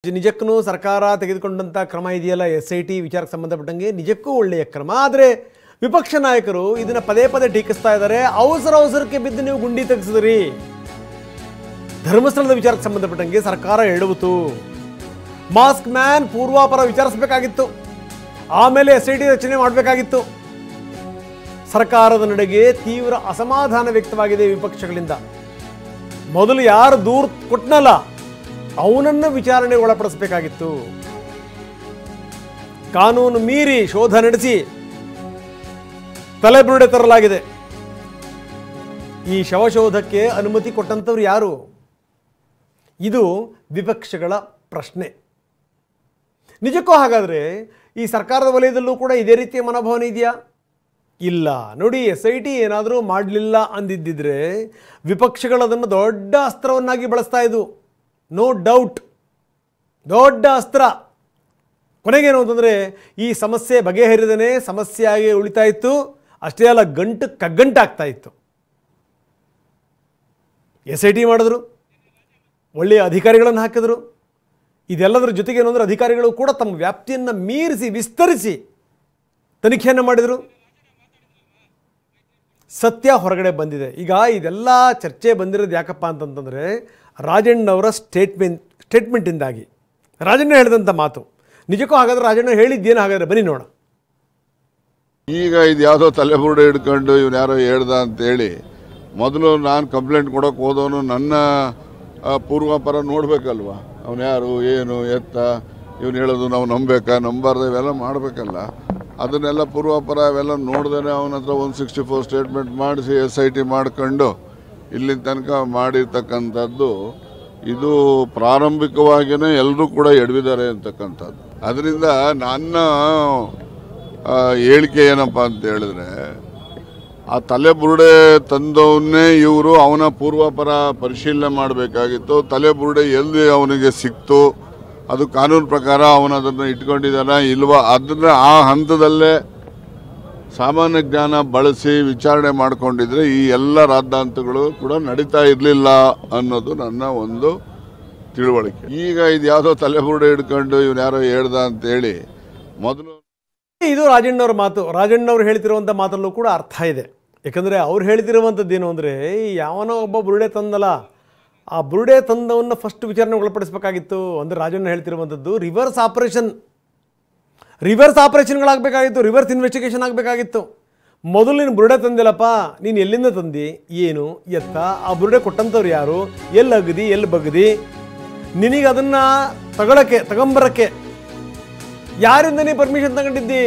ನಿಜಕ್ಕೂ ಸರ್ಕಾರ ತೆಗೆದುಕೊಂಡಂತ ಕ್ರಮ ಇದೆಯಲ್ಲ SIT ವಿಚಾರಕ್ಕೆ ಸಂಬಂಧಪಟ್ಟಂಗೆ ನಿಜಕ್ಕೂ ಒಳ್ಳೆಯ ಕ್ರಮ. ಆದರೆ ವಿಪಕ್ಷ ನಾಯಕರು ಇದನ್ನ ಪದೇ ಪದೇ ಟೀಕಿಸ್ತಾ ಇದ್ದಾರೆ. ಅವಸರಕ್ಕೆ ಬಿದ್ದು ನೀವು ಗುಂಡಿ ತೆಗೆಸಿದ್ರಿ. ಧರ್ಮಸ್ಥಳದ ವಿಚಾರಕ್ಕೆ ಸಂಬಂಧಪಟ್ಟಂಗೆ ಸರ್ಕಾರ ಎಡವಿತು. ಮಾಸ್ಕ್ ಮ್ಯಾನ್ ಪೂರ್ವಾಪರ ವಿಚಾರಿಸಬೇಕಾಗಿತ್ತು, ಆಮೇಲೆ SIT ರಚನೆ ಮಾಡಬೇಕಾಗಿತ್ತು. ಸರ್ಕಾರದ ನಡೆಗೆ ತೀವ್ರ ಅಸಮಾಧಾನ ವ್ಯಕ್ತವಾಗಿದೆ ವಿಪಕ್ಷಗಳಿಂದ. ಮೊದಲು ಯಾರು ದೂರು ಕೊಟ್ಟನಲ್ಲ ಅವನನ್ನು ವಿಚಾರಣೆಗೆ ಒಳಪಡಿಸಬೇಕಾಗಿತ್ತು. ಕಾನೂನು ಮೀರಿ ಶೋಧ ನಡೆಸಿ ತಲೆಬುರುಡೆ ತರಲಾಗಿದೆ. ಈ ಶವಶೋಧಕ್ಕೆ ಅನುಮತಿ ಕೊಟ್ಟಂತವ್ರು ಯಾರು? ಇದು ವಿಪಕ್ಷಗಳ ಪ್ರಶ್ನೆ. ನಿಜಕ್ಕೂ ಹಾಗಾದರೆ ಈ ಸರ್ಕಾರದ ವಲಯದಲ್ಲೂ ಕೂಡ ಇದೇ ರೀತಿಯ ಮನೋಭಾವನೆ ಇದೆಯಾ? ಇಲ್ಲ. ನೋಡಿ, SIT ಏನಾದರೂ ಮಾಡಲಿಲ್ಲ ಅಂದಿದ್ದಿದ್ರೆ ವಿಪಕ್ಷಗಳದನ್ನು ದೊಡ್ಡ ಅಸ್ತ್ರವನ್ನಾಗಿ ಬಳಸ್ತಾ ಇದ್ವು. ನೋ ಡೌಟ್, ದೊಡ್ಡ ಅಸ್ತ್ರ. ಕೊನೆಗೇನು ಅಂತಂದರೆ ಈ ಸಮಸ್ಯೆ ಬಗೆಹರಿದನೇ ಸಮಸ್ಯೆಯಾಗಿ ಉಳಿತಾ ಇತ್ತು. ಅಷ್ಟೇ ಅಲ್ಲ, ಗಂಟು ಕಗ್ಗಂಟಾಗ್ತಾ ಇತ್ತು. SIT ಮಾಡಿದ್ರು, ಒಳ್ಳೆಯ ಅಧಿಕಾರಿಗಳನ್ನು ಹಾಕಿದ್ರು. ಇದೆಲ್ಲದರ ಜೊತೆಗೆ ಏನಂದರೆ ಅಧಿಕಾರಿಗಳು ಕೂಡ ತಮ್ಮ ವ್ಯಾಪ್ತಿಯನ್ನು ಮೀರಿಸಿ ವಿಸ್ತರಿಸಿ ತನಿಖೆಯನ್ನು ಮಾಡಿದರು. ಸತ್ಯ ಹೊರಗಡೆ ಬಂದಿದೆ. ಈಗ ಇದೆಲ್ಲ ಚರ್ಚೆ ಬಂದಿರೋದು ಯಾಕಪ್ಪ ಅಂತಂತಂದರೆ ರಾಜಣ್ಣವರ ಸ್ಟೇಟ್ಮೆಂಟಿಂದಾಗಿ. ರಾಜಣ್ಣ ಹೇಳಿದಂಥ ಮಾತು ನಿಜಕ್ಕೂ ಹಾಗಾದರೆ ರಾಜಣ್ಣ ಹೇಳಿದ್ದೇನು? ಹಾಗಾದರೆ ಬನ್ನಿ ನೋಡ. ಈಗ ಇದು ಯಾವುದೋ ತಲೆಬುರುಡೆ ಹಿಡ್ಕೊಂಡು ಇವ್ನು ಯಾರೋ ಹೇಳ್ದ ಅಂತೇಳಿ ಮೊದಲು ನಾನು ಕಂಪ್ಲೇಂಟ್ ಕೊಡೋಕೆ ಹೋದವನು ನನ್ನ ಪೂರ್ವಾಪರ ನೋಡಬೇಕಲ್ವ. ಅವನು ಯಾರು, ಏನು, ಎತ್ತ, ಇವನು ಹೇಳೋದು ನಾವು ನಂಬಬೇಕಾ ನಂಬಾರ್ದು ಇವೆಲ್ಲ ಮಾಡಬೇಕಲ್ಲ. ಅದನ್ನೆಲ್ಲ ಪೂರ್ವಾಪರ ಅವೆಲ್ಲ ನೋಡ್ದೇ ಅವನ ಹತ್ರ 164 ಸ್ಟೇಟ್ಮೆಂಟ್ ಮಾಡಿಸಿ SIT ಮಾಡ್ಕೊಂಡು ಇಲ್ಲಿನ ತನಕ ಮಾಡಿರ್ತಕ್ಕಂಥದ್ದು ಇದು ಪ್ರಾರಂಭಿಕವಾಗಿಯೇ ಎಲ್ಲರೂ ಕೂಡ ಎಡವಿದ್ದಾರೆ ಅಂತಕ್ಕಂಥದ್ದು. ಅದರಿಂದ ನನ್ನ ಹೇಳಿಕೆ ಏನಪ್ಪ ಅಂತ ಹೇಳಿದ್ರೆ, ಆ ತಲೆಬುರುಡೆ ತಂದವನ್ನೇ ಇವರು ಅವನ ಪೂರ್ವಾಪರ ಪರಿಶೀಲನೆ ಮಾಡಬೇಕಾಗಿತ್ತು. ತಲೆಬುರುಡೆ ಎಲ್ಲಿ ಅವನಿಗೆ ಸಿಕ್ತು, ಅದು ಕಾನೂನು ಪ್ರಕಾರ ಅವನು ಅದನ್ನು ಇಟ್ಕೊಂಡಿದ್ದಾನ ಇಲ್ವಾ, ಅದನ್ನು ಆ ಹಂತದಲ್ಲೇ ಸಾಮಾನ್ಯ ಜ್ಞಾನ ಬಳಸಿ ವಿಚಾರಣೆ ಮಾಡಿಕೊಂಡಿದ್ರೆ ಈ ಎಲ್ಲ ರಾದ್ದಾಂತಗಳು ಕೂಡ ನಡೀತಾ ಇರಲಿಲ್ಲ ಅನ್ನೋದು ನನ್ನ ಒಂದು ತಿಳುವಳಿಕೆ. ಈಗ ಇದು ಯಾವುದೋ ತಲೆಬುರುಡೆ ಹಿಡ್ಕೊಂಡು ಇವನು ಯಾರೋ ಹೇಳ್ದ ಅಂತೇಳಿ ಮೊದಲು ಇದು ರಾಜಣ್ಣವ್ರ ಮಾತು. ರಾಜಣ್ಣವ್ರು ಹೇಳ್ತಿರುವಂಥ ಮಾತಲ್ಲೂ ಕೂಡ ಅರ್ಥ ಇದೆ. ಯಾಕಂದರೆ ಅವ್ರು ಹೇಳ್ತಿರುವಂಥದ್ದು ಏನು ಅಂದರೆ, ಯಾವನೋ ಒಬ್ಬ ಬುರುಡೆ ತಂದಲ್ಲ, ಆ ಬುರುಡೆ ತಂದವನ್ನು ಫಸ್ಟ್ ವಿಚಾರಣೆ ಒಳಪಡಿಸಬೇಕಾಗಿತ್ತು. ಅಂದರೆ ರಾಜಣ್ಣ ಹೇಳ್ತಿರುವಂಥದ್ದು ರಿವರ್ಸ್ ಆಪರೇಷನ್ಗಳಾಗಬೇಕಾಗಿತ್ತು, ರಿವರ್ಸ್ ಇನ್ವೆಸ್ಟಿಗೇಷನ್ ಆಗಬೇಕಾಗಿತ್ತು. ಮೊದಲು ನೀನು ಬುರುಡೆ ತಂದಿಲ್ಲಪ್ಪ, ನೀನು ಎಲ್ಲಿಂದ ತಂದು, ಏನು, ಎತ್ತ, ಆ ಬುರುಡೆ ಕೊಟ್ಟಂಥವ್ರು ಯಾರು, ಎಲ್ಲಿ ಅಗದಿ, ಎಲ್ಲಿ ಬಗದಿ, ನಿನಗೆ ಅದನ್ನು ತಗೊಂಬರಕ್ಕೆ ಯಾರಿಂದ ನೀ ಪರ್ಮಿಷನ್ ತಗೊಂಡಿದ್ದಿ?